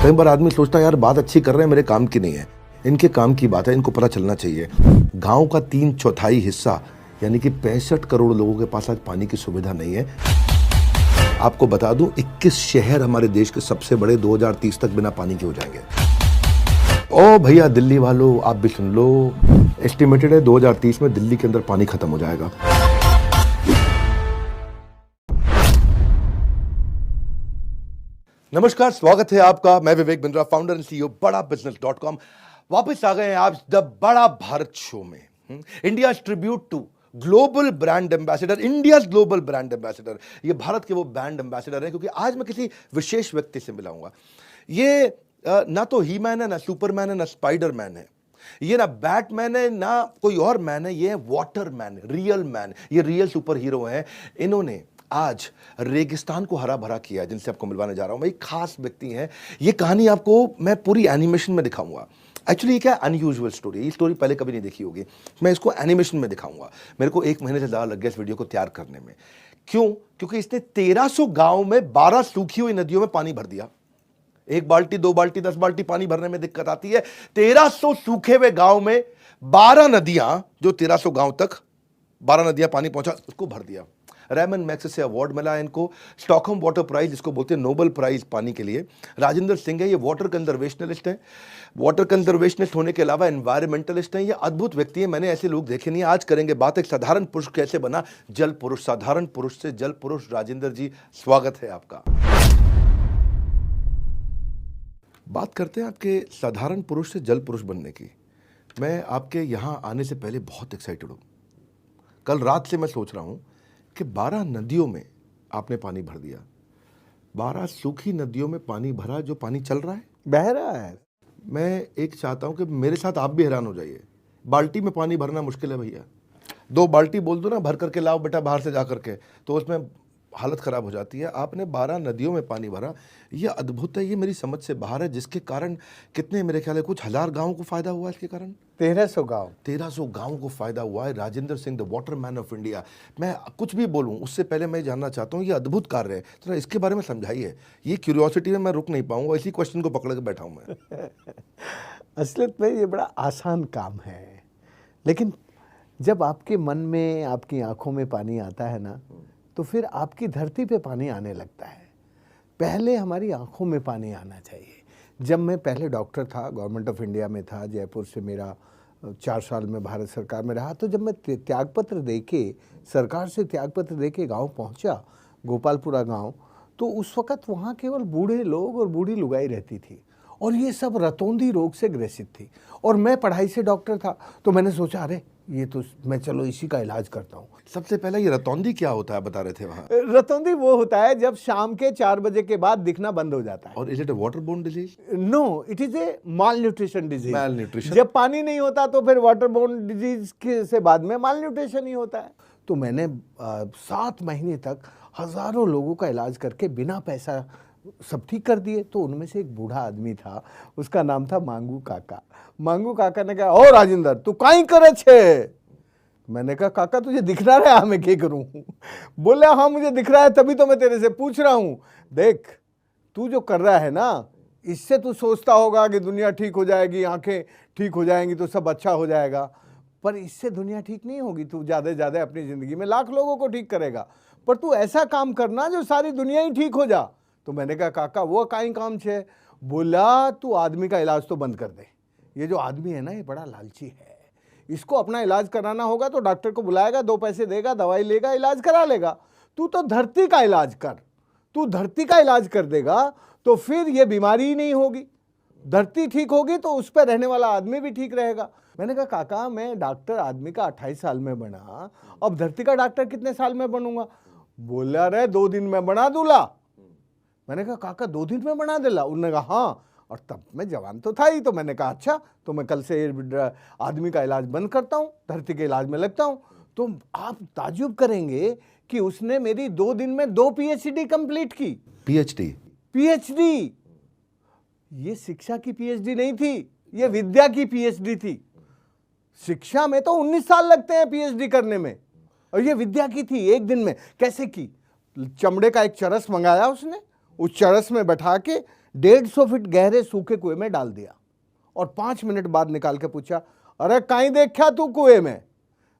कई बार आदमी सोचता है यार बात अच्छी कर रहे हैं, मेरे काम की नहीं है। इनके काम की बात है, इनको पता चलना चाहिए। गांव का 3/4 हिस्सा यानी कि 65 करोड़ लोगों के पास आज पानी की सुविधा नहीं है। आपको बता दूं 21 शहर हमारे देश के सबसे बड़े 2030 तक बिना पानी के हो जाएंगे। ओ भैया दिल्ली वालों, आप भी सुन लो, एस्टिमेटेड है 2030 में दिल्ली के अंदर पानी खत्म हो जाएगा। नमस्कार, स्वागत है आपका। मैं Vivek Bindra, founder and CEO Bada business. वापस आ गए हैं आज द बड़ा भारत शो में। India tribute to global brand ambassador, India global brand ambassador. ये भारत के वो ब्रांड एम्बेसडर हैं, क्योंकि आज मैं किसी विशेष व्यक्ति से मिलाऊंगा। ये ना तो ही मैन है, ना सुपरमैन है, ना स्पाइडरमैन है, ये ना बैटमैन है, ना कोई और मैन है, ये है वाटर मैन, रियल मैन। ये रियल सुपर हीरो हैं। इन्होंने आज रेगिस्तान को हरा भरा किया, जिनसे आपको मिलवाने जा रहा हूं। भाई खास व्यक्ति हैं। ये कहानी आपको मैं पूरी एनिमेशन में दिखाऊंगा। एक्चुअली ये क्या अनयूजुअल स्टोरी, ये स्टोरी पहले कभी नहीं देखी होगी। मैं इसको एनिमेशन में दिखाऊंगा। मेरे को 1 महीने से ज़्यादा लग गया इस वीडियो को तैयार करने में। क्यों? क्योंकि इसने 1300 गांव में 12 सूखी हुई नदियों में पानी भर दिया। 1 बाल्टी, 2 बाल्टी, 10 बाल्टी पानी भरने में दिक्कत आती है। 1300 सूखे हुए गांव में 12 नदियां, जो 1300 गांव तक 12 नदियां पानी पहुंचा, उसको भर दिया। रेमन मैक्स से अवार्ड मिला है इनको, स्टॉकहोम वाटर प्राइज, जिसको बोलते हैं नोबेल प्राइज पानी के लिए। राजेंद्र सिंह है, ये वाटर कंजर्वेशनलिस्ट हैं। वाटर कंजर्वेशनिस्ट होने के अलावा एनवायरमेंटलिस्ट हैं। ये अद्भुत व्यक्ति हैं, मैंने ऐसे लोग देखे नहीं। आज करेंगे बात एक साधारण पुरुष कैसे बना जल पुरुष, साधारण पुरुष से जल पुरुष। राजेंद्र जी, स्वागत है आपका। बात करते हैं आपके साधारण पुरुष से जल पुरुष बनने की। मैं आपके यहाँ आने से पहले बहुत एक्साइटेड हूँ। कल रात से मैं सोच रहा हूँ कि 12 नदियों में आपने पानी भर दिया। 12 सूखी नदियों में पानी भरा, जो पानी चल रहा है, बह रहा है। मैं एक चाहता हूं कि मेरे साथ आप भी हैरान हो जाइए। बाल्टी में पानी भरना मुश्किल है भैया। 2 बाल्टी बोल दो ना, भर करके लाओ बेटा बाहर से जा करके, तो उसमें हालत खराब हो जाती है। आपने 12 नदियों में पानी भरा, ये अद्भुत है। ये मेरी समझ से बाहर है, जिसके कारण कितने, मेरे ख्याल है कुछ 1000 गाँव को फायदा हुआ इसके कारण। 1300 गाँव, 1300 गाँव को फायदा हुआ है। Rajendra Singh the water man of India. मैं कुछ भी बोलूं उससे पहले मैं जानना चाहता हूं, ये अद्भुत कार्य है, तो इसके बारे में समझाइए। ये क्यूरियोसिटी में मैं रुक नहीं पाऊंगा, इसी क्वेश्चन को पकड़ के बैठा हूं मैं। असलियत में ये बड़ा आसान काम है, लेकिन जब आपके मन में, आपकी आंखों में पानी आता है ना, तो फिर आपकी धरती पे पानी आने लगता है। पहले हमारी आंखों में पानी आना चाहिए। जब मैं पहले डॉक्टर था, गवर्नमेंट ऑफ इंडिया में था, जयपुर से मेरा 4 साल में भारत सरकार में रहा, तो जब मैं त्यागपत्र दे के, सरकार से त्यागपत्र दे के गाँव पहुँचा, गोपालपुरा गाँव, तो उस वक़्त वहाँ केवल बूढ़े लोग और बूढ़ी लुगाई रहती थी, और ये सब रतौंधी रोग से ग्रसित थी। और मैं पढ़ाई से डॉक्टर था, तो मैंने सोचा अरे ये तो मैं चलो इसी का इलाज करता हूँ। सबसे पहले ये रतौंधी क्या होता है बता रहे थे वहाँ? रतौंधी वो होता है जब शाम के 4 बजे के बाद दिखना बंद हो जाता है। और is it a water borne disease? No, it is a malnutrition disease. Malnutrition. जब पानी नहीं होता तो फिर वाटर बोर्न डिजीज के से बाद में माल न्यूट्रिशन ही होता है। तो मैंने 7 महीने तक हजारों लोगों का इलाज करके बिना पैसा सब ठीक कर दिए। तो उनमें से एक बूढ़ा आदमी था, उसका नाम था मांगू काका। मांगू काका ने कहा, ओ राजेंद्र तू काई करे छे? मैंने कहा काका तुझे दिख रहा है मैं क्या करूं? बोले हाँ मुझे दिख रहा है, तभी तो मैं तेरे से पूछ रहा हूं। देख तू जो कर रहा है ना, इससे तू सोचता होगा कि दुनिया ठीक हो जाएगी, आंखें ठीक हो जाएंगी तो सब अच्छा हो जाएगा, पर इससे दुनिया ठीक नहीं होगी। तू ज़्यादा से ज़्यादा अपनी ज़िंदगी में लाख लोगों को ठीक करेगा, पर तू ऐसा काम करना जो सारी दुनिया ही ठीक हो जा। तो मैंने कहा काका वो काई काम छे? बोला तू आदमी का इलाज तो बंद कर दे। ये जो आदमी है ना, ये बड़ा लालची है। इसको अपना इलाज कराना होगा तो डॉक्टर को बुलाएगा, 2 पैसे देगा, दवाई लेगा, इलाज करा लेगा। तू तो धरती का इलाज कर। तू धरती का इलाज कर देगा तो फिर ये बीमारी ही नहीं होगी। धरती ठीक होगी तो उस पर रहने वाला आदमी भी ठीक रहेगा। मैंने कहा काका मैं डॉक्टर आदमी का 28 साल में बना, अब धरती का डॉक्टर कितने साल में बनूंगा? बोला रे 2 दिन में बना दूला। मैंने कहा काका 2 दिन में बना देला? उन्होंने कहा हाँ। और तब मैं जवान तो था ही, तो मैंने कहा अच्छा, तो मैं कल से आदमी का इलाज बंद करता हूँ, धरती के इलाज में लगता हूँ। तो आप ताज्जुब करेंगे कि उसने मेरी 2 दिन में 2 PhD कंप्लीट की। PhD। ये शिक्षा की PhD नहीं थी, ये विद्या की PhD थी। शिक्षा में तो 19 साल लगते हैं PhD करने में, और ये विद्या की थी। 1 दिन में कैसे की? चमड़े का एक चरस मंगाया उसने, उस चरस में बैठा के 150 फीट गहरे सूखे कुएं में डाल दिया और 5 मिनट बाद निकाल के पूछा, अरे कहीं देखा तू कुएं में?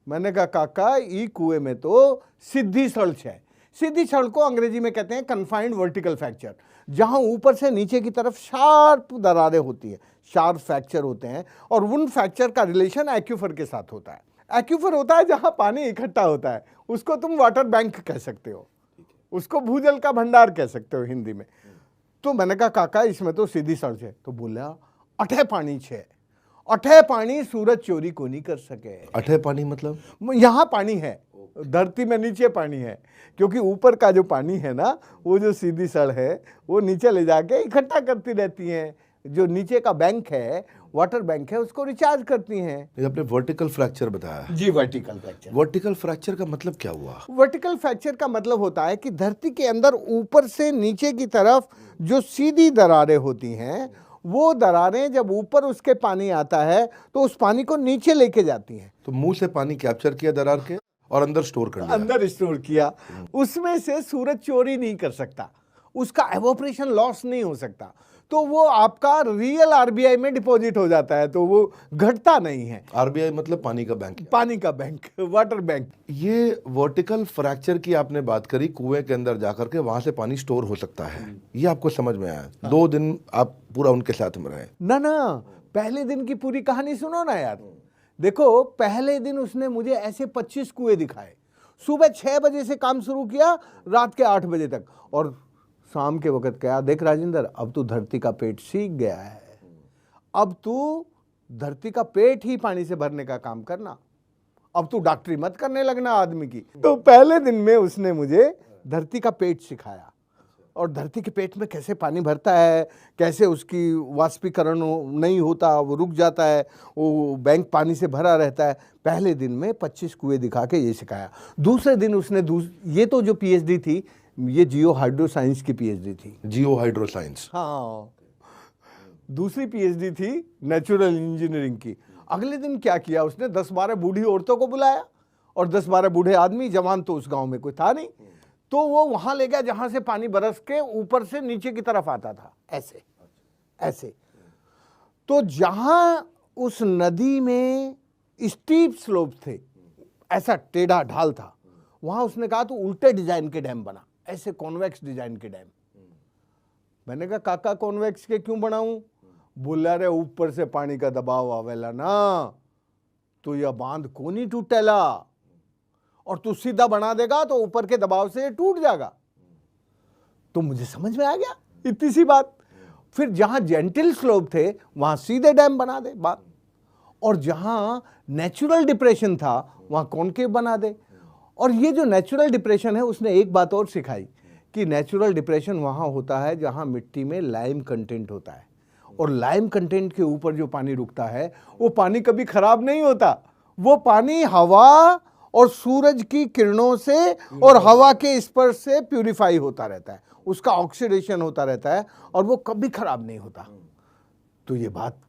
मैंने कहा काका ई कुएं में तो सीधी सड़क है। सीधी सड़क को अंग्रेजी में कहते हैं कन्फाइंड वर्टिकल फ्रैक्चर, जहां ऊपर से नीचे की तरफ शार्प दरारें होती है, शार्प फ्रैक्चर होते हैं, और उन फ्रैक्चर का रिलेशन एक्यूफर के साथ होता है। एक्यूफर होता है जहां पानी इकट्ठा होता है, उसको तुम वाटर बैंक कह सकते हो, उसको भूजल का भंडार कह सकते हो हिंदी में। तो मैंने कहा काका इसमें तो सीधी सड़क है। तो बोला अठे पानी छे, अठे पानी सूरज चोरी को नहीं कर सके। अठे पानी मतलब? यहाँ पानी है, धरती में नीचे पानी है, क्योंकि ऊपर का जो पानी है ना, वो जो सीधी सड़ है वो नीचे ले जाके इकट्ठा करती रहती हैं, जो नीचे का बैंक है, वाटर बैंक है, उसको रिचार्ज करती हैं। ये आपने वर्टिकल फ्रैक्चर बताया जी, वर्टिकल फ्रैक्चर। वर्टिकल फ्रैक्चर का मतलब क्या हुआ? वर्टिकल फ्रैक्चर का मतलब होता है कि धरती के अंदर ऊपर से नीचे की तरफ जो सीधी दरारें होती हैं, वो दरारें जब ऊपर उसके पानी आता है तो उस पानी को नीचे लेके जाती हैं। तो मुंह से पानी कैप्चर किया दरार के और अंदर स्टोर कर लिया। अंदर स्टोर किया, उसमें से सूरज चोरी नहीं कर सकता, उसका एवोपरेशन लॉस नहीं हो सकता, तो वो आपका रियल आरबीआई में डिपॉजिट हो जाता है, तो वो घटता नहीं है। आरबीआई मतलब पानी का बैंक? पानी का बैंक, वाटर बैंक। ये वर्टिकल फ्रैक्चर की आपने बात करी, कुएं के अंदर जाकर के वहां से पानी स्टोर हो सकता है, ये आपको समझ में आया? 2 दिन आप पूरा उनके साथ में रहे? ना, पहले दिन की पूरी कहानी सुनो ना यार। देखो, पहले दिन उसने मुझे ऐसे 25 कुएं दिखाए। सुबह 6 बजे से काम शुरू किया, रात के 8 बजे तक, और शाम के वक्त कहा, देख राजेंद्र, अब तू धरती का पेट सीख गया है, अब तू धरती का पेट ही पानी से भरने का काम करना, अब तू डॉक्टरी मत करने लगना आदमी की। तो पहले दिन में उसने मुझे धरती का पेट सिखाया, और धरती के पेट में कैसे पानी भरता है, कैसे उसकी वाष्पीकरण नहीं होता, वो रुक जाता है, वो बैंक पानी से भरा रहता है। पहले दिन में 25 कुएं दिखा के ये सिखाया। दूसरे दिन उसने ये तो जो पीएचडी थी, ये जियो हाइड्रो साइंस की पीएचडी थी। जियो हाइड्रो साइंस? हाँ, दूसरी पीएचडी थी नेचुरल इंजीनियरिंग की। अगले दिन क्या किया उसने, 10-12 बूढ़ी औरतों को बुलाया, और 10-12 बूढ़े आदमी, जवान तो उस गांव में कोई था नहीं, तो वो वहां ले गया जहां से पानी बरस के ऊपर से नीचे की तरफ आता था, ऐसे ऐसे। तो जहां उस नदी में स्टीप स्लोप थे, ऐसा टेढ़ा ढाल था, वहां उसने कहा तो उल्टे डिजाइन के डैम बना, ऐसे कॉन्वेक्स डिजाइन के डैम। मैंने कहा काका कॉन्वेक्स के क्यों बनाऊं? बोला रे ऊपर से पानी का दबाव आवेला ना, तो यह बांध को नहीं टूटेला, और तू सीधा बना देगा तो ऊपर के दबाव से टूट जाएगा। तो मुझे समझ में आ गया इतनी सी बात। फिर जहां जेंटल स्लोप थे वहां सीधे डैम बना दे बात, और जहां नेचुरल डिप्रेशन था वहां कॉनकेव बना दे। और ये जो नेचुरल डिप्रेशन है, उसने एक बात और सिखाई कि नेचुरल डिप्रेशन वहां होता है जहां मिट्टी में लाइम कंटेंट होता है, और लाइम कंटेंट के ऊपर जो पानी रुकता है वो पानी कभी खराब नहीं होता, वो पानी हवा और सूरज की किरणों से और हवा के स्पर्श से प्यूरिफाई होता रहता है, उसका ऑक्सीडेशन होता रहता है, और वो कभी खराब नहीं होता। तो ये बात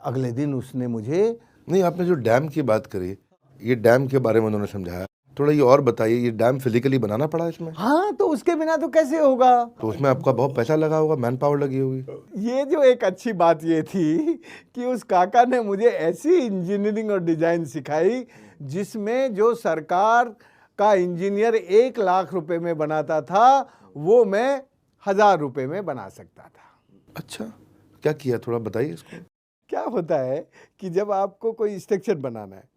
अगले दिन उसने मुझे, नहीं, आपने जो डैम की बात करी, ये डैम के बारे में उन्होंने समझाया, थोड़ा ये और बताइए, ये डैम फिजिकली बनाना पड़ा इसमें? हाँ, तो उसके बिना तो कैसे होगा? तो उसमें आपका बहुत पैसा लगा होगा, मैन पावर लगी होगी। ये जो एक अच्छी बात ये थी कि उस काका ने मुझे ऐसी इंजीनियरिंग और डिजाइन सिखाई जिसमें जो सरकार का इंजीनियर 1 लाख रुपए में बनाता था, वो मैं 1000 रुपए में बना सकता था। अच्छा, क्या किया, थोड़ा बताइए इसको। क्या होता है कि जब आपको कोई स्ट्रक्चर बनाना है,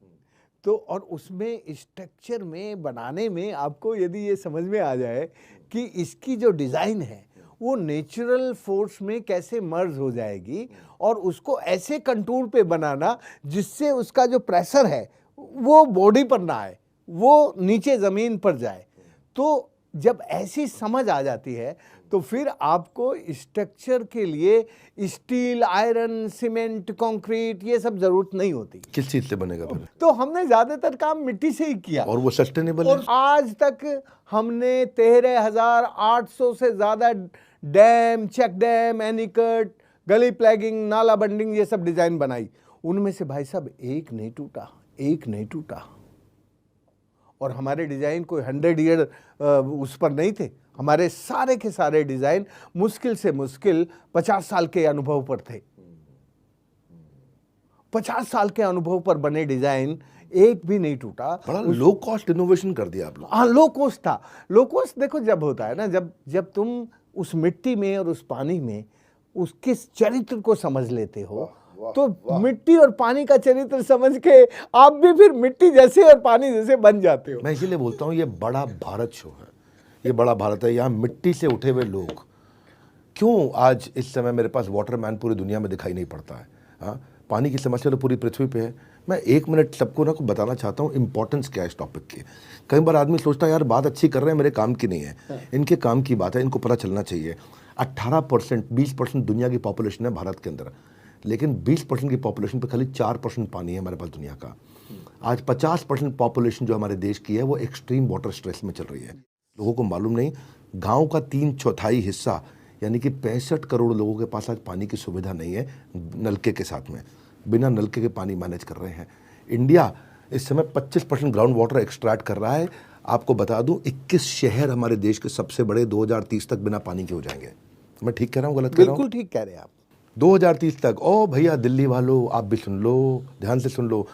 तो और उसमें स्ट्रक्चर में बनाने में आपको यदि ये समझ में आ जाए कि इसकी जो डिज़ाइन है वो नेचुरल फोर्स में कैसे मर्ज हो जाएगी, और उसको ऐसे कंटूर पे बनाना जिससे उसका जो प्रेशर है वो बॉडी पर ना आए, वो नीचे ज़मीन पर जाए, तो जब ऐसी समझ आ जाती है तो फिर आपको स्ट्रक्चर के लिए स्टील, आयरन, सीमेंट, कंक्रीट ये सब जरूरत नहीं होती। किस चीज से बनेगा फिर? तो हमने ज्यादातर काम मिट्टी से ही किया, और वो सस्टेनेबल है? और आज तक हमने 13,800 से ज्यादा डैम, चेक डैम, एनीकट, गली प्लैगिंग, नाला बंडिंग, ये सब डिजाइन बनाई। उनमें से भाई साहब एक नहीं टूटा, एक नहीं टूटा। और हमारे डिजाइन कोई 100 ईयर उस पर नहीं थे, हमारे सारे के सारे डिजाइन मुश्किल से मुश्किल 50 साल के अनुभव पर थे। 50 साल के अनुभव पर बने डिजाइन एक भी नहीं टूटा। बड़ा लो कॉस्ट इनोवेशन कर दिया आप लोग। हाँ, लो कॉस्ट था। लो कॉस्ट देखो जब होता है ना, जब तुम उस मिट्टी में और उस पानी में उसके चरित्र को समझ लेते हो, तो मिट्टी और पानी का चरित्र समझ के आप भी फिर मिट्टी जैसे और पानी जैसे बन जाते हो। मैं इसीलिए बोलता हूँ ये बड़ा भारत शो है, ये बड़ा भारत है। यहाँ मिट्टी से उठे हुए लोग, क्यों आज इस समय मेरे पास वाटरमैन पूरी दुनिया में दिखाई नहीं पड़ता है? हाँ, पानी की समस्या तो पूरी पृथ्वी पे है। मैं 1 मिनट सबको ना को बताना चाहता हूँ इंपॉर्टेंस क्या है इस टॉपिक की। कई बार आदमी सोचता है यार बात अच्छी कर रहे हैं, मेरे काम की नहीं है। इनके काम की बात है, इनको पता चलना चाहिए। 18% 20% दुनिया की पॉपुलेशन है भारत के अंदर, लेकिन 20% की पॉपुलेशन पे खाली 4% पानी है हमारे पास दुनिया का। आज 50% पॉपुलेशन जो हमारे देश की है वो एक्सट्रीम वाटर स्ट्रेस में चल रही है। लोगों को मालूम नहीं, गांव का 3/4 हिस्सा यानी कि 65 करोड़ लोगों के पास आज पानी की सुविधा नहीं है। नलके के साथ में बिना नलके के पानी मैनेज कर रहे हैं। इंडिया इस समय 25% ग्राउंड वाटर एक्सट्रैक्ट कर रहा है। आपको बता दूं 21 शहर हमारे देश के सबसे बड़े 2030 तक बिना पानी के हो जाएंगे। मैं ठीक कह रहा हूँ, गलत कह रहा हूँ? बिल्कुल ठीक कह रहे हैं आप। 2030 तक। ओ भैया दिल्ली वालों आप भी सुन लो, ध्यान से सुन लो।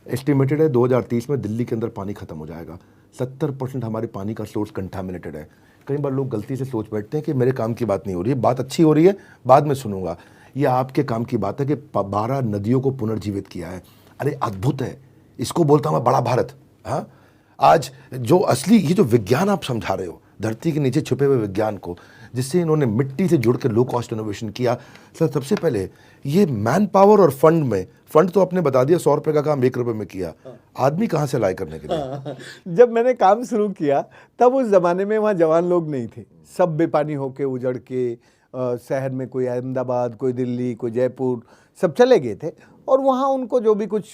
एस्टिमेटेड है 2030 में दिल्ली के अंदर पानी खत्म हो जाएगा। 70% हमारे पानी का सोर्स कंटामिनेटेड है। कई बार लोग गलती से सोच बैठते हैं कि मेरे काम की बात नहीं हो रही है। बात अच्छी हो रही है, बाद में सुनूंगा। ये आपके काम की बात है कि 12 नदियों को पुनर्जीवित किया है। अरे अद्भुत है, इसको बोलता हूँ मैं बड़ा भारत। हाँ, आज जो असली ये जो विज्ञान आप समझा रहे हो, धरती के नीचे छुपे हुए विज्ञान को, जिससे इन्होंने मिट्टी से जुड़ के लो कॉस्ट इनोवेशन किया। सर सबसे पहले ये मैन पावर और फंड में, फंड तो आपने बता दिया 100 रुपये का काम 1 रुपये में किया, आदमी कहाँ से लाए करने के लिए? जब मैंने काम शुरू किया तब उस जमाने में वहाँ जवान लोग नहीं थे, सब बेपानी होके उजड़ के शहर में, कोई अहमदाबाद, कोई दिल्ली, कोई जयपुर, सब चले गए थे और वहाँ उनको जो भी कुछ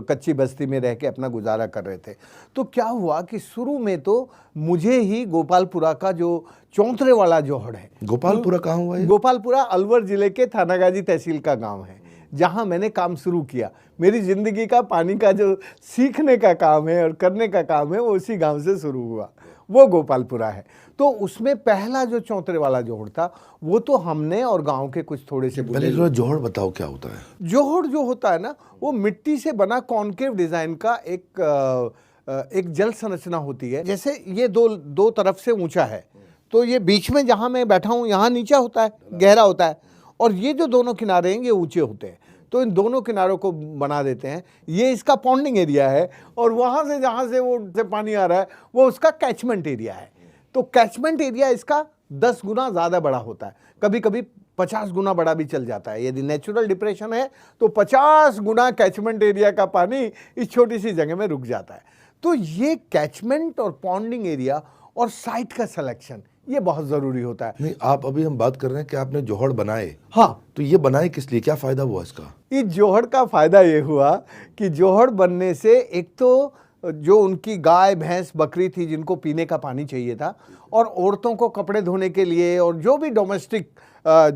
कच्ची बस्ती में रह के अपना गुजारा कर रहे थे। तो क्या हुआ कि शुरू में तो मुझे ही गोपालपुरा का जो चौंतरे वाला जोहड़ है, गोपालपुरा कहाँ हुआ है? गोपालपुरा अलवर जिले के थानागाजी तहसील का गांव है, जहां मैंने काम शुरू किया। मेरी जिंदगी का पानी का जो सीखने का काम है और करने का काम है वो उसी गांव से शुरू हुआ, वो गोपालपुरा है। तो उसमें पहला जो चौंतरे वाला जोहड़ था वो तो हमने और गांव के कुछ थोड़े से पहले थोड़ा जोहड़ बताओ क्या होता है? जोहड़ जो होता है ना, वो मिट्टी से बना कॉन्केव डिजाइन का एक जल संरचना होती है। जैसे ये दो तरफ से ऊंचा है, तो ये बीच में जहां मैं बैठा हूं यहाँ नीचा होता है, गहरा होता है, और ये जो दोनों किनारे हैं ये ऊंचे होते हैं। तो इन दोनों किनारों को बना देते हैं। ये इसका पॉन्डिंग एरिया है और वहां से जहां से वो से पानी आ रहा है वो उसका कैचमेंट एरिया है। तो कैचमेंट एरिया इसका 10 गुना ज़्यादा बड़ा होता है, कभी कभी 50 गुना बड़ा भी चल जाता है। यदि नेचुरल डिप्रेशन है तो 50 गुना कैचमेंट एरिया का पानी इस छोटी सी जगह में रुक जाता है। तो ये कैचमेंट और पॉन्डिंग एरिया और साइट का सिलेक्शन ये बहुत ज़रूरी होता है। नहीं, आप अभी हम बात कर रहे हैं कि आपने जोहड़ बनाए। हाँ, तो ये बनाए किस लिए, क्या फ़ायदा हुआ इसका? इस जोहड़ का फ़ायदा ये हुआ कि जोहड़ बनने से एक तो जो उनकी गाय भैंस बकरी थी जिनको पीने का पानी चाहिए था, और औरतों को कपड़े धोने के लिए और जो भी डोमेस्टिक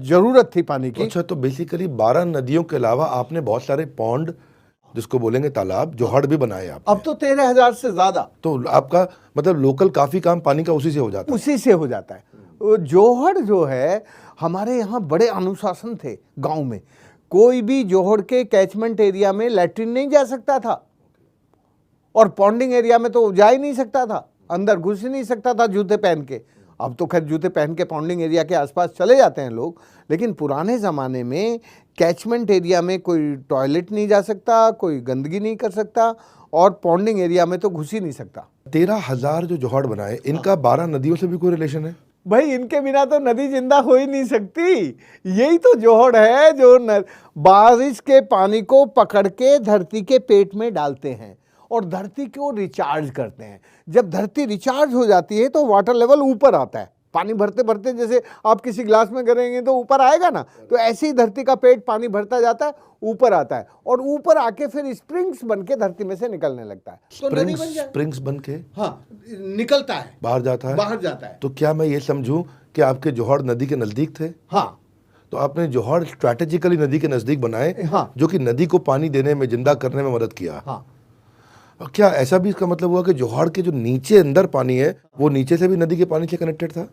ज़रूरत थी पानी की। अच्छा, तो बेसिकली 12 नदियों के अलावा आपने बहुत सारे पॉन्ड, जिसको बोलेंगे तालाब, जोहड़ भी बनाए आप। अब तो 13,000 से ज़्यादा। तो आपका मतलब लोकल काफ़ी काम पानी का उसी से हो जाता है? उसी से हो जाता है। वो जोहड़ जो है, हमारे यहाँ बड़े अनुशासन थे गांव में। कोई भी जोहड़ के कैचमेंट एरिया में लैट्रिन नहीं जा सकता था, और पॉन्डिंग एरिया में तो जा ही नहीं सकता था, अंदर घुस ही नहीं सकता था जूते पहन के। अब तो खैर जूते पहन के पॉन्डिंग एरिया के आसपास चले जाते हैं लोग, लेकिन पुराने ज़माने में कैचमेंट एरिया में कोई टॉयलेट नहीं जा सकता, कोई गंदगी नहीं कर सकता, और पॉन्डिंग एरिया में तो घुस ही नहीं सकता। 13,000 जो जोहड़ बनाए, इनका 12 नदियों से भी कोई रिलेशन है? भाई इनके बिना तो नदी जिंदा हो ही नहीं सकती। यही तो जोहड़ है जो बारिश के पानी को पकड़ के धरती के पेट में डालते हैं और धरती को रिचार्ज करते हैं। जब धरती रिचार्ज हो जाती है तो वाटर लेवल ऊपर आता है। पानी भरते भरते जैसे आप किसी ग्लास में करेंगे तो ऊपर आएगा ना, तो ऐसे ही धरती का पेट पानी भरता जाता है, ऊपर आता है, और ऊपर आके फिर स्प्रिंग्स बन के धरती में से निकलने लगता है। तो नदी बन जाए। स्प्रिंग्स बन के हाँ, निकलता है, बाहर जाता है, बाहर जाता है। तो क्या मैं ये समझूं कि आपके जोहड़ नदी के नजदीक थे? हाँ, तो आपने जोहड़ स्ट्रैटेजिकली नदी के नजदीक बनाए, हाँ, जो कि नदी को पानी देने में, जिंदा करने में मदद किया। हाँ। और क्या ऐसा भी इसका मतलब हुआ कि जोहाड़ के जो नीचे अंदर पानी है वो नीचे से भी नदी के पानी से कनेक्टेड था?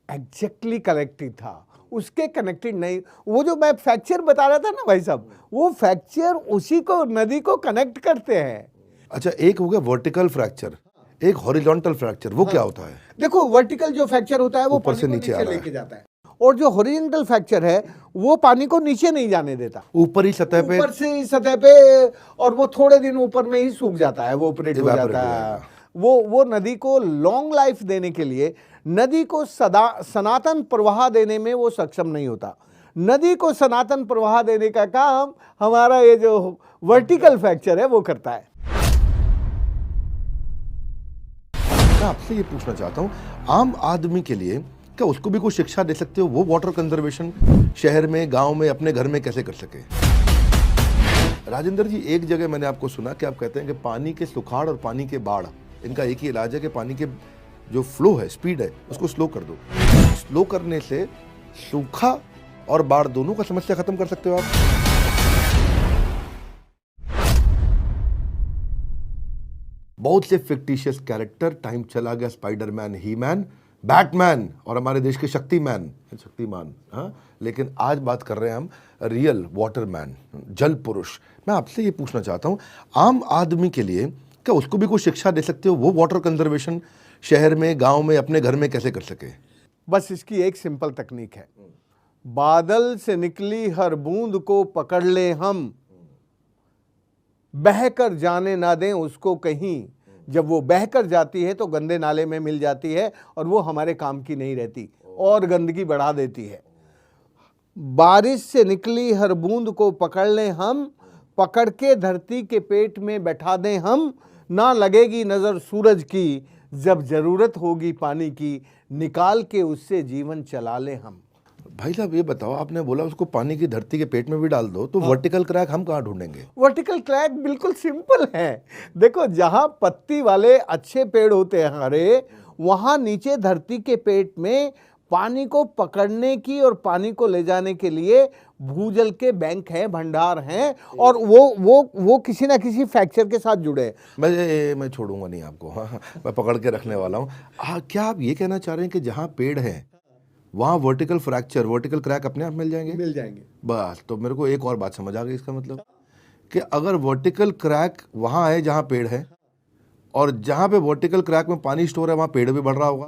एग्जैक्टली कनेक्टेड था, उसके कनेक्टेड नहीं। वो जो मैं फ्रैक्चर बता रहा था ना भाई साहब, वो फ्रैक्चर उसी को नदी को कनेक्ट करते हैं। अच्छा, एक हो गया वर्टिकल फ्रैक्चर, एक हॉरिजॉन्टल फ्रैक्चर, वो क्या होता है? देखो वर्टिकल जो फ्रैक्चर होता है वो ऊपर पानी से को नीचे आ रहा है। लेके जाता है, और जो हॉरिजॉन्टल फ्रैक्चर है वो पानी को नीचे नहीं जाने देता, ऊपर ही सतह पे ऊपर से ही सतह पे, और वो थोड़े दिन ऊपर में ही सूख जाता है, वो ऑपरेट हो Evaporate जाता हो है। जाएगा। वो नदी को लॉन्ग लाइफ देने के लिए, नदी को सनातन प्रवाह देने में वो सक्षम नहीं होता। नदी को सनातन प्रवाह देने का काम हमारा ये जो वर्टिकल फ्रैक्चर है वो करता है। मैं आपसे ये पूछना चाहता हूँ, आम आदमी के लिए क्या उसको भी कोई शिक्षा दे सकते हो, वो वाटर कंजर्वेशन शहर में, गांव में, अपने घर में कैसे कर सके? राजेंद्र जी, एक जगह मैंने आपको सुना कि आप कहते हैं कि पानी के सुखाड़ और पानी के बाढ़, इनका एक ही इलाज है कि पानी के जो फ्लो है, स्पीड है, उसको स्लो कर दो। स्लो करने से सूखा और बाढ़ दोनों का समस्या खत्म कर सकते हो आप। बहुत से फिक्टिशियस कैरेक्टर, टाइम चला गया, स्पाइडरमैन, ही मैन, बैटमैन और हमारे देश के शक्तिमान, हाँ, लेकिन आज बात कर रहे हैं हम रियल वाटरमैन, जल पुरुष। मैं आपसे ये पूछना चाहता हूँ, आम आदमी के लिए क्या उसको भी कोई शिक्षा दे सकते हो, वो वाटर कंजर्वेशन शहर में, गांव में, अपने घर में कैसे कर सके? बस इसकी एक सिंपल तकनीक है, बादल से निकली हर बूंद को पकड़ ले हम, बहकर जाने ना दें उसको कहीं। जब वो बहकर जाती है तो गंदे नाले में मिल जाती है और वो हमारे काम की नहीं रहती और गंदगी बढ़ा देती है। बारिश से निकली हर बूंद को पकड़ लें हम, पकड़ के धरती के पेट में बैठा दें हम, ना लगेगी नजर सूरज की, जब जरूरत होगी पानी की, निकाल के उससे जीवन चला लें हम। भाई साहब ये बताओ, आपने बोला उसको पानी की धरती के पेट में भी डाल दो, तो वर्टिकल क्रैक हम कहाँ ढूंढेंगे? वर्टिकल क्रैक बिल्कुल सिंपल है। देखो, जहां पत्ती वाले अच्छे पेड़ होते हैं हरे, वहां नीचे धरती के पेट में पानी को पकड़ने की और पानी को ले जाने के लिए भूजल के बैंक हैं, भंडार हैं, और वो किसी ना किसी फ्रैक्चर के साथ जुड़े हैं। मैं छोड़ूंगा नहीं आपको, हाँ, मैं पकड़ के रखने वाला हूँ। क्या आप ये कहना चाह रहे हैं कि जहाँ पेड़ है वहाँ वर्टिकल फ्रैक्चर, वर्टिकल क्रैक अपने आप मिल जाएंगे? मिल जाएंगे। बस, तो मेरे को एक और बात समझ आ गई। इसका मतलब कि अगर वर्टिकल क्रैक वहाँ है जहाँ पेड़ है, और जहाँ पे वर्टिकल क्रैक में पानी स्टोर है वहाँ पेड़ भी बढ़ रहा होगा,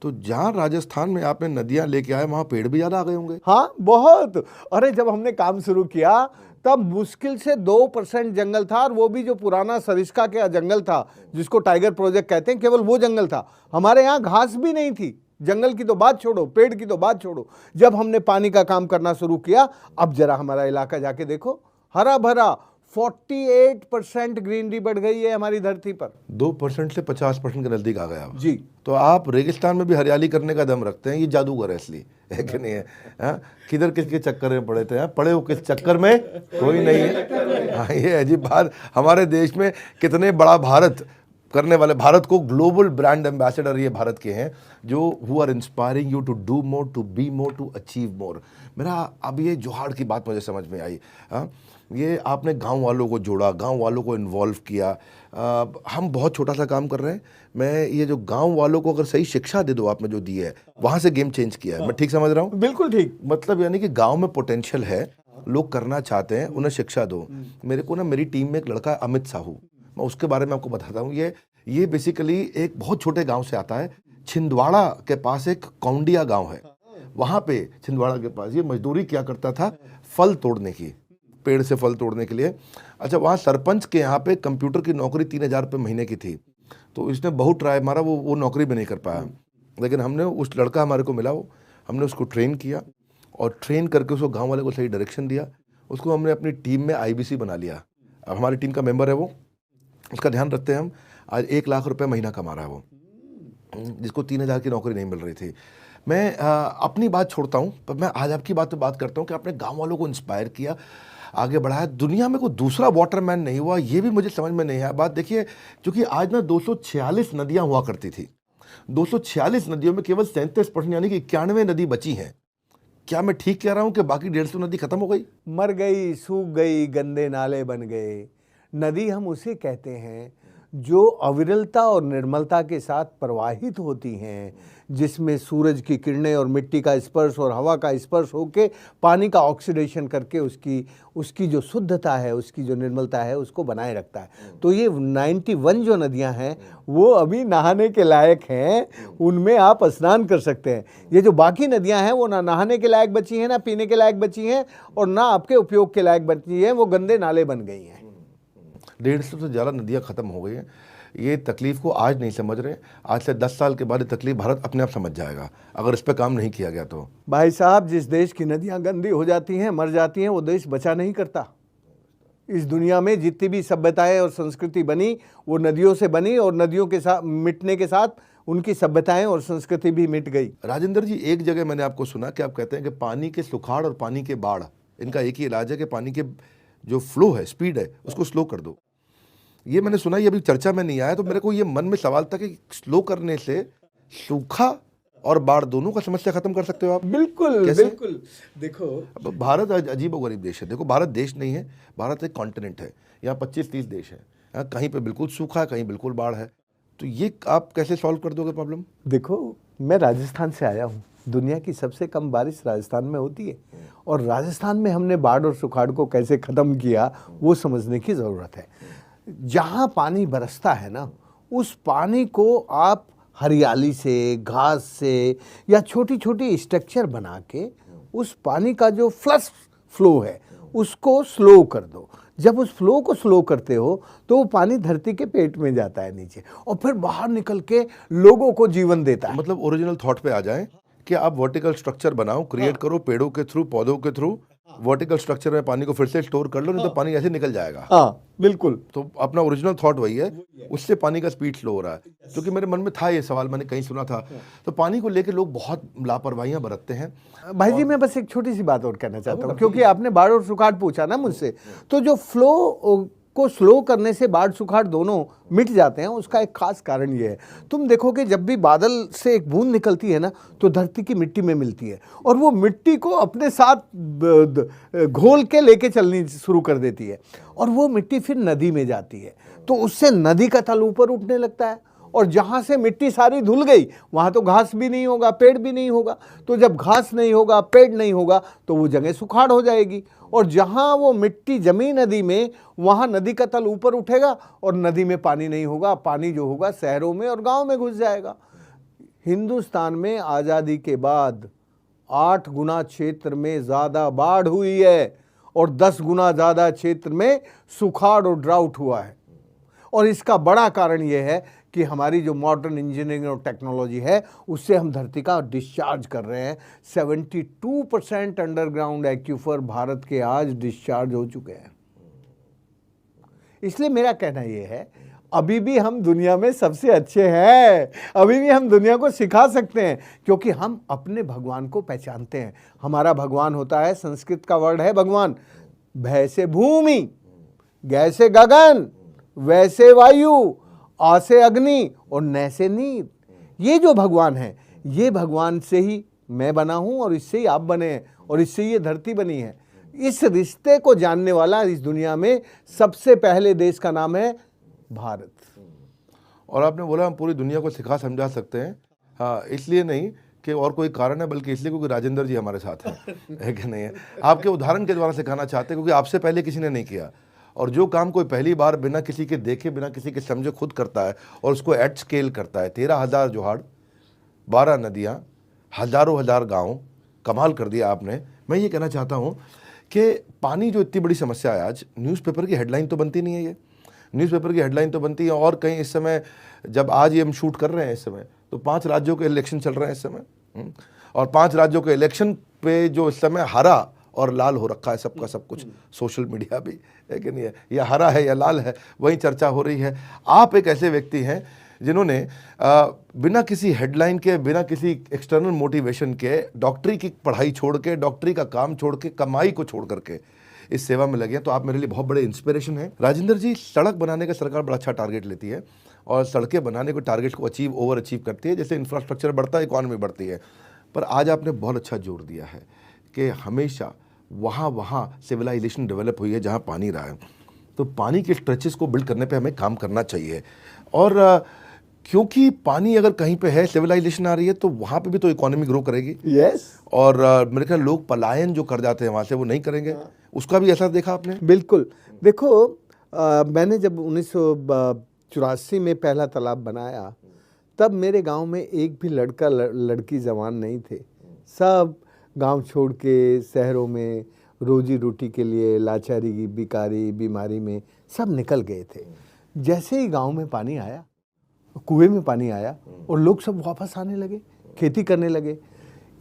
तो जहाँ राजस्थान में आपने नदियाँ लेके आए वहाँ पेड़ भी ज़्यादा आ गए होंगे। हाँ, बहुत। अरे जब हमने काम शुरू किया तब मुश्किल से 2% जंगल था, और वो भी जो पुराना सरिस्का का जंगल था जिसको टाइगर प्रोजेक्ट कहते हैं, केवल वो जंगल था। हमारे यहाँ घास भी नहीं थी, जंगल की तो बात छोड़ो, पेड़ की तो बात छोड़ो। जब हमने पानी का काम करना शुरू किया, अब जरा हमारा इलाका जाके देखो, हरा भरा, 48% ग्रीनरी बढ़ गई है हमारी धरती पर। 2% से 50% के नजदीक आ गया आप जी। तो आप रेगिस्तान में भी हरियाली करने का दम रखते हैं, ये जादूगर है इसलिए, है कि नहीं है? हाँ, किधर किसके चक्कर में पड़े थे? हाँ, पड़े हो किस चक्कर में? कोई नहीं है। हाँ, ये अजीब बात, हमारे देश में कितने बड़ा भारत करने वाले, भारत को ग्लोबल ब्रांड एम्बेसडर ये भारत के हैं, जो who are inspiring you to do more, to be more, to achieve more. मेरा अब ये जोहाड़ की बात मुझे समझ में आई। हाँ, ये आपने गांव वालों को जोड़ा, गांव वालों को इन्वॉल्व किया। हम बहुत छोटा सा काम कर रहे हैं, मैं ये जो गांव वालों को अगर सही शिक्षा दे दो, आपने जो दी है, वहाँ से गेम चेंज किया है। मैं ठीक समझ रहा हूँ? बिल्कुल ठीक। मतलब यानी कि गांव में पोटेंशियल है, लोग करना चाहते हैं, उन्हें शिक्षा दो। मेरे को ना, मेरी टीम में एक लड़का है अमित साहू, मैं उसके बारे में आपको बताता हूँ। ये बेसिकली एक बहुत छोटे गांव से आता है, छिंदवाड़ा के पास एक कौंडिया गांव है, वहाँ पे छिंदवाड़ा के पास ये मजदूरी क्या करता था, फल तोड़ने की, पेड़ से फल तोड़ने के लिए। अच्छा, वहाँ सरपंच के यहाँ पे कंप्यूटर की नौकरी 3,000 रुपये महीने की थी, तो इसने बहुत ट्राई मारा, वो नौकरी भी नहीं कर पाया। लेकिन हमने, उस लड़का हमारे को मिला, वो हमने उसको ट्रेन किया, और ट्रेन करके उसको गाँव वाले को सही डायरेक्शन दिया, उसको हमने अपनी टीम में IBC बना लिया। अब हमारी टीम का मेंबर है वो, उसका ध्यान रखते हैं हम। आज 1 लाख रुपए महीना कमा रहा है वो, जिसको 3,000 की नौकरी नहीं मिल रही थी। मैं अपनी बात छोड़ता हूँ, पर मैं आज आपकी बात पे बात करता हूँ कि आपने गांव वालों को इंस्पायर किया, आगे बढ़ाया। दुनिया में कोई दूसरा वाटरमैन नहीं हुआ, ये भी मुझे समझ में नहीं आया बात। देखिए, क्योंकि आज ना 246 नदियाँ हुआ करती थी, 246 नदियों में केवल 37% यानी कि 91 नदी बची हैं। क्या मैं ठीक कह रहा हूँ कि बाकी 150 नदी खत्म हो गई? मर गई, सूख गई, गंदे नाले बन गए। नदी हम उसे कहते हैं जो अविरलता और निर्मलता के साथ प्रवाहित होती हैं, जिसमें सूरज की किरणें और मिट्टी का स्पर्श और हवा का स्पर्श होके पानी का ऑक्सीडेशन करके उसकी जो शुद्धता है, उसकी जो निर्मलता है, उसको बनाए रखता है। तो ये 91 जो नदियां हैं वो अभी नहाने के लायक हैं, उनमें आप स्नान कर सकते हैं। ये जो बाकी नदियां हैं वो ना नहाने के लायक बची हैं, ना पीने के लायक बची हैं, और ना आपके उपयोग के लायक बची हैं, वो गंदे नाले बन गई हैं। 150 से ज़्यादा नदियाँ ख़त्म हो गई हैं। ये तकलीफ़ को आज नहीं समझ रहे, आज से 10 साल के बाद ये तकलीफ भारत अपने आप समझ जाएगा अगर इस पर काम नहीं किया गया तो। भाई साहब, जिस देश की नदियां गंदी हो जाती हैं, मर जाती हैं, वो देश बचा नहीं करता। इस दुनिया में जितनी भी सभ्यताएं और संस्कृति बनी वो नदियों से बनी, और नदियों के साथ मिटने के साथ उनकी सभ्यताएं और संस्कृति भी मिट गई। राजेंद्र जी, एक जगह मैंने आपको सुना कि आप कहते हैं कि पानी के सुखाड़ और पानी के बाढ़, इनका एक ही इलाज है कि पानी के जो फ्लो है, स्पीड है, उसको स्लो कर दो। ये मैंने सुना, ये अभी चर्चा में नहीं आया, तो मेरे को ये मन में सवाल था कि स्लो करने से सूखा और बाढ़ दोनों का समस्या खत्म कर सकते हो आप? बिल्कुल कैसे? बिल्कुल। देखो, अब भारत अजीब व गरीब देश है। देखो, भारत देश नहीं है, भारत एक कॉन्टिनेंट है। यहाँ 25-30 देश है। यहाँ कहीं पे बिल्कुल सूखा है, कहीं बिल्कुल बाढ़ है। तो ये आप कैसे सॉल्व कर दोगे प्रॉब्लम? देखो, मैं राजस्थान से आया हूँ। दुनिया की सबसे कम बारिश राजस्थान में होती है, और राजस्थान में हमने बाढ़ और सुखाड़ को कैसे ख़त्म किया वो समझने की ज़रूरत है। जहाँ पानी बरसता है ना, उस पानी को आप हरियाली से, घास से, या छोटी छोटी स्ट्रक्चर बना के उस पानी का जो फ्लो है उसको स्लो कर दो। जब उस फ्लो को स्लो करते हो तो वो पानी धरती के पेट में जाता है नीचे, और फिर बाहर निकल के लोगों को जीवन देता है। मतलब ओरिजिनल थॉट पे आ जाएं कि आप वर्टिकल स्ट्रक्चर बनाओ, क्रिएट करो, पेड़ों के थ्रू, पौधों के थ्रू वर्टिकल स्ट्रक्चर में पानी को फिर से स्टोर कर लो, नहीं तो पानी ऐसे निकल जाएगा। हाँ, बिल्कुल। तो अपना ओरिजिनल थॉट वही है, उससे पानी का स्पीड स्लो हो रहा है। क्योंकि मेरे मन में था ये सवाल, मैंने कहीं सुना था। तो पानी को लेकर लोग बहुत लापरवाहियां बरतते हैं। भाई जी, मैं बस एक छोटी सी बात और कहना चाहता हूँ, क्योंकि आपने बाढ़ और सुखाड़ पूछा ना मुझसे। तो जो फ्लो को स्लो करने से बाढ़ सुखाड़ दोनों मिट जाते हैं, उसका एक खास कारण ये है। तुम देखो कि जब भी बादल से एक बूंद निकलती है ना, तो धरती की मिट्टी में मिलती है, और वो मिट्टी को अपने साथ घोल के लेके चलनी शुरू कर देती है, और वो मिट्टी फिर नदी में जाती है। तो उससे नदी का तल ऊपर उठने लगता है, और जहाँ से मिट्टी सारी धुल गई वहाँ तो घास भी नहीं होगा, पेड़ भी नहीं होगा। तो जब घास नहीं होगा, पेड़ नहीं होगा, तो वो जगह सुखाड़ हो जाएगी, और जहाँ वो मिट्टी जमी नदी में, वहाँ नदी का तल ऊपर उठेगा, और नदी में पानी नहीं होगा। पानी जो होगा शहरों में और गांव में घुस जाएगा। हिंदुस्तान में आज़ादी के बाद 8 गुना क्षेत्र में ज़्यादा बाढ़ हुई है, और 10 गुना ज़्यादा क्षेत्र में सुखाड़ और ड्राउट हुआ है। और इसका बड़ा कारण यह है कि हमारी जो मॉडर्न इंजीनियरिंग और टेक्नोलॉजी है, उससे हम धरती का डिस्चार्ज कर रहे हैं। 72% अंडरग्राउंड एक्यूफर भारत के आज डिस्चार्ज हो चुके हैं। इसलिए मेरा कहना यह है, अभी भी हम दुनिया में सबसे अच्छे हैं, अभी भी हम दुनिया को सिखा सकते हैं, क्योंकि हम अपने भगवान को पहचानते हैं। हमारा भगवान होता है, संस्कृत का वर्ड है भगवान, भय से भूमि, गै से गगन, वैसे वायु, आ से अग्नि, और न से नीर। ये जो भगवान है, ये भगवान से ही मैं बना हूं, और इससे ही आप बने हैं, और इससे ये धरती बनी है। इस रिश्ते को जानने वाला इस दुनिया में सबसे पहले देश का नाम है भारत। और आपने बोला हम पूरी दुनिया को सिखा समझा सकते हैं। हाँ, इसलिए नहीं कि और कोई कारण है, बल्कि इसलिए क्योंकि राजेंद्र जी हमारे साथ हैं। है कि नहीं है? आपके उदाहरण के द्वारा सिखाना चाहते हैं, क्योंकि आपसे पहले किसी ने नहीं किया। और जो काम कोई पहली बार बिना किसी के देखे, बिना किसी के समझे खुद करता है, और उसको एट स्केल करता है, 13,000 जोहाड़, 12 नदियाँ, हज़ारों हज़ार गाँव, कमाल कर दिया आपने। मैं ये कहना चाहता हूँ कि पानी जो इतनी बड़ी समस्या है, आज न्यूज़पेपर की हेडलाइन तो बनती नहीं है। ये न्यूज़पेपर की हेडलाइन तो बनती है, और कहीं इस समय, जब आज ये हम शूट कर रहे हैं इस समय, तो 5 राज्यों के इलेक्शन चल रहे हैं इस समय। और 5 राज्यों के इलेक्शन पे जो इस समय हरा और लाल हो रखा है सबका सब कुछ, सोशल मीडिया भी है कि नहीं है, या हरा है या लाल है, वही चर्चा हो रही है। आप एक ऐसे व्यक्ति हैं जिन्होंने बिना किसी हेडलाइन के, बिना किसी एक्सटर्नल मोटिवेशन के, डॉक्टरी की पढ़ाई छोड़ के, डॉक्टरी का काम छोड़ के, कमाई को छोड़ करके इस सेवा में लगे हैं। तो आप मेरे लिए बहुत बड़े इंस्पिरेशन हैं। राजेंद्र जी, सड़क बनाने का सरकार बड़ा अच्छा टारगेट लेती है, और सड़कें बनाने को टारगेट को ओवर अचीव करती है। जैसे इंफ्रास्ट्रक्चर बढ़ता है, इकॉनमी बढ़ती है। पर आज आपने बहुत अच्छा जोर दिया है कि हमेशा वहाँ सिविलाइजेशन डेवलप हुई है जहाँ पानी रहा है। तो पानी के स्ट्रेचेस को बिल्ड करने पे हमें काम करना चाहिए। और क्योंकि पानी अगर कहीं पे है, सिविलाइजेशन आ रही है, तो वहाँ पे भी तो इकोनॉमी ग्रो करेगी। यस, और मेरे ख्याल लोग पलायन जो कर जाते हैं वहाँ से, वो नहीं करेंगे। उसका भी असर देखा आपने? बिल्कुल। देखो, मैंने जब 1984 में पहला तालाब बनाया, तब मेरे गांव में एक भी लड़का लड़की जवान नहीं थे। सब गांव छोड़ के शहरों में रोजी रोटी के लिए, लाचारी, बिकारी, बीमारी में सब निकल गए थे। जैसे ही गांव में पानी आया, कुएं में पानी आया, और लोग सब वापस आने लगे, खेती करने लगे।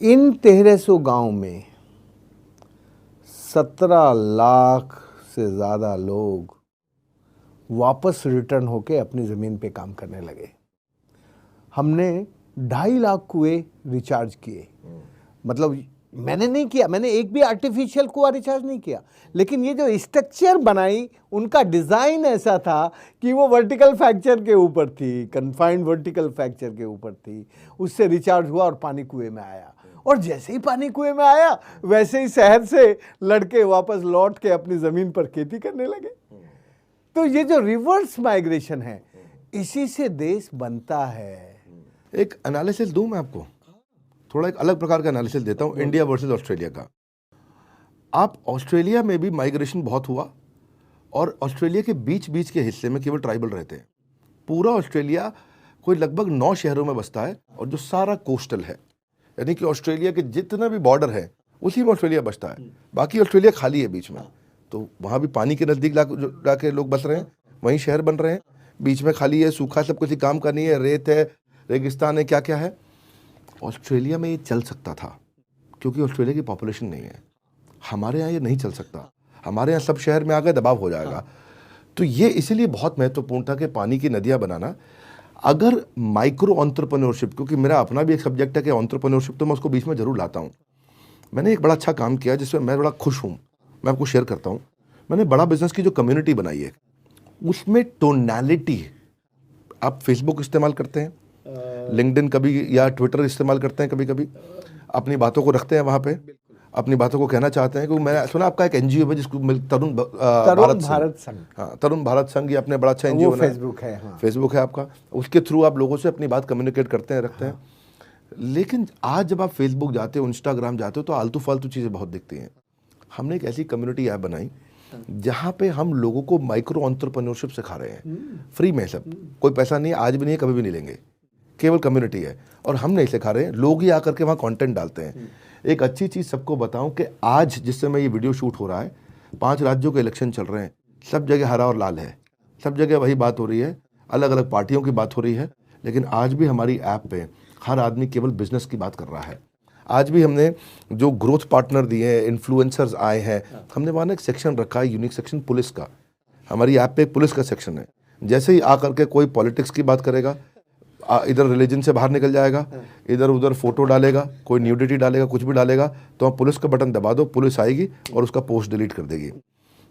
इन 1300 गांव में 17 लाख से ज़्यादा लोग वापस रिटर्न होके अपनी ज़मीन पे काम करने लगे। हमने 2.5 लाख कुएं रिचार्ज किए। मतलब मैंने नहीं किया, मैंने एक भी आर्टिफिशियल कुआं रिचार्ज नहीं किया, लेकिन ये जो स्ट्रक्चर बनाई, उनका डिज़ाइन ऐसा था कि वो वर्टिकल फ्रैक्चर के ऊपर थी, कन्फाइंड वर्टिकल फ्रैक्चर के ऊपर थी। उससे रिचार्ज हुआ और पानी कुएं में आया। और जैसे ही पानी कुएं में आया, वैसे ही शहर से लड़के वापस लौट के अपनी ज़मीन पर खेती करने लगे। तो ये जो रिवर्स माइग्रेशन है, इसी से देश बनता है। एक एनालिसिस दूं मैं आपको, थोड़ा एक अलग प्रकार का एनालिसिस देता हूं, इंडिया वर्सेस ऑस्ट्रेलिया का। आप ऑस्ट्रेलिया में भी माइग्रेशन बहुत हुआ, और ऑस्ट्रेलिया के बीच बीच के हिस्से में केवल ट्राइबल रहते हैं। पूरा ऑस्ट्रेलिया कोई लगभग 9 शहरों में बसता है, और जो सारा कोस्टल है, यानी कि ऑस्ट्रेलिया के जितना भी बॉर्डर है उसी में ऑस्ट्रेलिया बसता है। बाकी ऑस्ट्रेलिया खाली है बीच में, तो वहाँ भी पानी के नज़दीक जाके लोग बस रहे हैं, वहीं शहर बन रहे हैं। बीच में खाली है, सूखा, सब कुछ काम का नहीं है, रेत है, रेगिस्तान है, क्या क्या है। ऑस्ट्रेलिया में ये चल सकता था क्योंकि ऑस्ट्रेलिया की पॉपुलेशन नहीं है। हमारे यहाँ ये नहीं चल सकता, हमारे यहाँ सब शहर में आ गए, दबाव हो जाएगा। तो ये इसीलिए बहुत महत्वपूर्ण था कि पानी की नदियाँ बनाना। अगर माइक्रो एंटरप्रेन्योरशिप, क्योंकि मेरा अपना भी एक सब्जेक्ट है कि एंटरप्रेन्योरशिप, तो मैं उसको बीच में जरूर लाता हूँ। मैंने एक बड़ा अच्छा काम किया जिसमें मैं बड़ा खुश हूँ, मैं आपको शेयर करता हूँ। मैंने बड़ा बिजनेस की जो कम्युनिटी बनाई है, उसमें टोनैलिटी, आप फेसबुक इस्तेमाल करते हैं, लिंक्डइन कभी, या ट्विटर इस्तेमाल करते हैं कभी कभी, अपनी बातों को रखते हैं वहाँ पे, अपनी बातों को कहना चाहते हैं। क्योंकि मैंने सुना आपका एक एनजीओ है जिसको तरुण भारत संघ, हाँ, तरुण भारत संघ, ये अपने बड़ा अच्छा एनजीओ बनाया, फेसबुक है, हाँ। फेसबुक है आपका, उसके थ्रू आप लोगों से अपनी बात कम्युनिकेट करते हैं, रखते हैं। लेकिन आज जब आप फेसबुक जाते हो, इंस्टाग्राम जाते हो, तो आलतू फालतू चीज़ें बहुत दिखती हैं। हमने एक ऐसी कम्युनिटी ऐप बनाई जहाँ पे हम लोगों को माइक्रो एंटरप्रेन्योरशिप सिखा रहे हैं, फ्री में। सब, कोई पैसा नहीं है, आज भी नहीं है, कभी भी नहीं लेंगे, केवल कम्युनिटी है। और हम नहीं सिखा रहे हैं, लोग ही आकर के वहाँ कंटेंट डालते हैं। एक अच्छी चीज़ सबको बताऊं कि आज जिस समय ये वीडियो शूट हो रहा है, 5 राज्यों के इलेक्शन चल रहे हैं, सब जगह हरा और लाल है, सब जगह वही बात हो रही है, अलग अलग पार्टियों की बात हो रही है। लेकिन आज भी हमारी ऐप पे हर आदमी केवल बिजनेस की बात कर रहा है। आज भी हमने जो ग्रोथ पार्टनर दिए हैं, इन्फ्लुएंसर्स आए हैं, हमने वहाँ एक सेक्शन रखा है, यूनिक सेक्शन पुलिस का। हमारी ऐप पे एक पुलिस का सेक्शन है। जैसे ही आकर के कोई पॉलिटिक्स की बात करेगा, इधर रिलीजन से बाहर निकल जाएगा, इधर उधर फोटो डालेगा, कोई न्यूडिटी डालेगा, कुछ भी डालेगा, तो आप पुलिस का बटन दबा दो, पुलिस आएगी और उसका पोस्ट डिलीट कर देगी।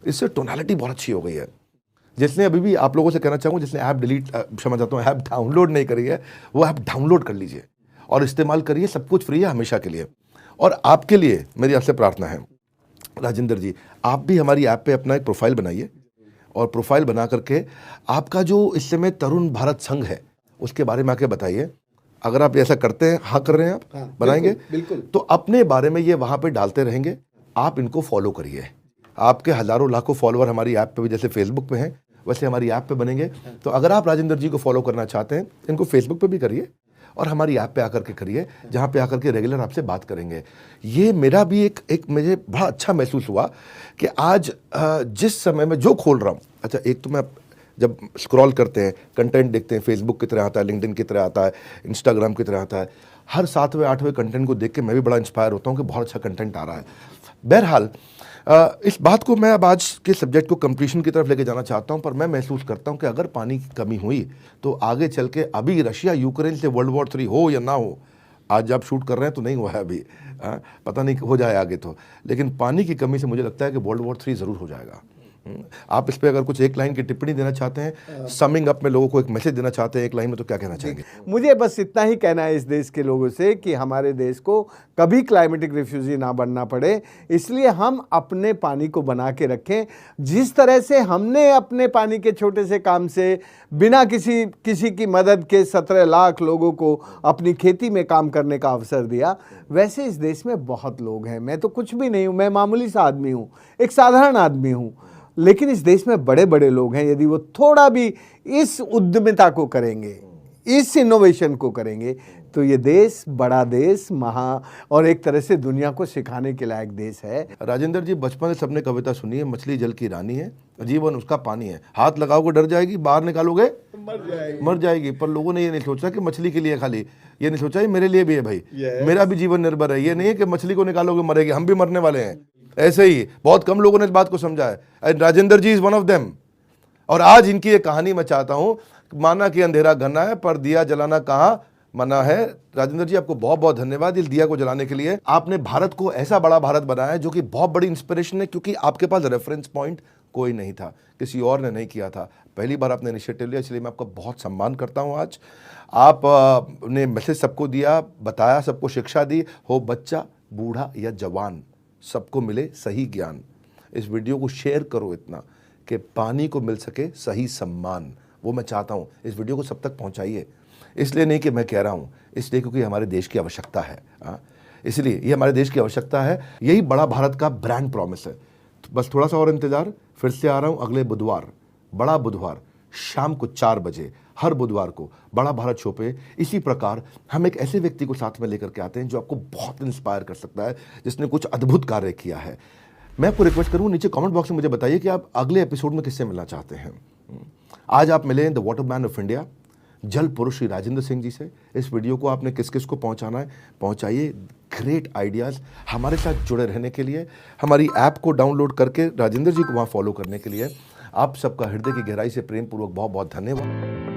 इससे टोनैलिटी बहुत अच्छी हो गई है। जिसने अभी भी, आप लोगों से कहना चाहूँगा, जिसने ऐप क्षमा चाहता हूँ, ऐप डाउनलोड नहीं करी है, वो ऐप डाउनलोड कर लीजिए और इस्तेमाल करिए। सब कुछ फ्री है हमेशा के लिए। और आपके लिए मेरी आपसे प्रार्थना है, राजेंद्र जी, आप भी हमारी ऐप पे अपना एक प्रोफाइल बनाइए, और प्रोफाइल बना करके आपका जो इस समय तरुण भारत संघ है उसके बारे में आके बताइए। अगर आप ऐसा करते हैं, हाँ कर रहे हैं आप, हाँ, बनाएंगे, बिल्कुल। तो अपने बारे में ये वहाँ पे डालते रहेंगे। आप इनको फॉलो करिए। आपके हज़ारों लाखों फॉलोअर हमारी ऐप पे भी, जैसे फेसबुक पे हैं, वैसे हमारी ऐप पे बनेंगे। तो अगर आप राजेंद्र जी को फॉलो करना चाहते हैं, इनको फेसबुक पे भी करिए और हमारी ऐप पे आकर के करिए, जहाँ पे आकर के रेगुलर आपसे बात करेंगे। ये मेरा भी एक मुझे बड़ा अच्छा महसूस हुआ कि आज जिस समय में जो खोल रहा हूँ, अच्छा, एक तो मैं जब स्क्रॉल करते हैं, कंटेंट देखते हैं, फेसबुक की तरह आता है, लिंक्डइन की तरह आता है, इंस्टाग्राम की तरह आता है, हर 7वें 8वें कंटेंट को देख के मैं भी बड़ा इंस्पायर होता हूँ कि बहुत अच्छा कंटेंट आ रहा है। बहरहाल, इस बात को मैं अब आज के सब्जेक्ट को कंप्लीशन की तरफ लेके जाना चाहता हूं, पर मैं महसूस करता हूं कि अगर पानी की कमी हुई तो आगे चल के, अभी रशिया यूक्रेन से वर्ल्ड वॉर 3 हो या ना हो, आज आप शूट कर रहे हैं तो नहीं हुआ है अभी, पता नहीं हो जाए आगे तो, लेकिन पानी की कमी से मुझे लगता है कि वर्ल्ड वॉर 3 ज़रूर हो जाएगा। आप इस पे अगर कुछ एक लाइन की टिप्पणी देना चाहते हैं, समिंग अप में लोगों को एक मैसेज देना चाहते हैं एक लाइन में, तो क्या कहना चाहेंगे? मुझे बस इतना ही कहना है इस देश के लोगों से कि हमारे देश को कभी क्लाइमेटिक रिफ्यूजी ना बनना पड़े, इसलिए हम अपने पानी को बना के रखें। जिस तरह से हमने अपने पानी के छोटे से काम से बिना किसी की मदद के 17 लाख लोगों को अपनी खेती में काम करने का अवसर दिया, वैसे इस देश में बहुत लोग हैं। मैं तो कुछ भी नहीं हूँ, मैं मामूली सा आदमी हूँ, एक साधारण आदमी हूँ, लेकिन इस देश में बड़े बड़े लोग हैं। यदि वो थोड़ा भी इस उद्यमिता को करेंगे, इस इनोवेशन को करेंगे, तो ये देश बड़ा देश, और एक तरह से दुनिया को सिखाने के लायक देश है। राजेंद्र जी, बचपन से सबने कविता सुनी है, मछली जल की रानी है, जीवन उसका पानी है, हाथ लगाओगे डर जाएगी, बाहर निकालोगे मर जाएगी। पर लोगों ने ये नहीं सोचा कि मछली के लिए खाली, ये नहीं सोचा मेरे लिए भी है भाई, मेरा भी जीवन निर्भर है। ये नहीं है कि मछली को निकालोगे मरेगी, हम भी मरने वाले हैं। ऐसे ही बहुत कम लोगों ने इस बात को समझा है। राजेंद्र जी इज वन ऑफ देम। और आज इनकी एक कहानी मैं चाहता हूं, माना कि अंधेरा घना है पर दिया जलाना कहाँ मना है। राजेंद्र जी, आपको बहुत बहुत धन्यवाद इस दिया को जलाने के लिए। आपने भारत को ऐसा बड़ा भारत बनाया है जो कि बहुत बड़ी इंस्पिरेशन है, क्योंकि आपके पास रेफरेंस पॉइंट कोई नहीं था, किसी और ने नहीं किया था, पहली बार आपने इनिशिएटिव लिया, इसलिए मैं आपका बहुत सम्मान करता हूं। आज आपने मैसेज सबको दिया, बताया, सबको शिक्षा दी, हो बच्चा बूढ़ा या जवान, सबको मिले सही ज्ञान। इस वीडियो को शेयर करो इतना कि पानी को मिल सके सही सम्मान, वो मैं चाहता हूँ। इस वीडियो को सब तक पहुँचाइए, इसलिए नहीं कि मैं कह रहा हूँ, इसलिए क्योंकि हमारे देश की आवश्यकता है। इसलिए ये हमारे देश की आवश्यकता है, यही बड़ा भारत का ब्रांड प्रॉमिस है। तो बस थोड़ा सा और इंतज़ार, फिर से आ रहा हूँ अगले बुधवार, बड़ा बुधवार शाम को 4 बजे, हर बुधवार को बड़ा भारत शो पे। इसी प्रकार हम एक ऐसे व्यक्ति को साथ में लेकर के आते हैं जो आपको बहुत इंस्पायर कर सकता है, जिसने कुछ अद्भुत कार्य किया है। मैं आपको रिक्वेस्ट करूँ, नीचे कमेंट बॉक्स में मुझे बताइए कि आप अगले एपिसोड में किससे मिलना चाहते हैं। आज आप मिले the water man of India, जल पुरुष श्री राजेंद्र सिंह जी से। इस वीडियो को आपने किस किस को पहुंचाना है, पहुंचाइए। ग्रेट आइडियाज़ हमारे साथ जुड़े रहने के लिए, हमारी ऐप को डाउनलोड करके राजेंद्र जी को वहाँ फॉलो करने के लिए आप सबका हृदय की गहराई से प्रेम पूर्वक बहुत बहुत धन्यवाद।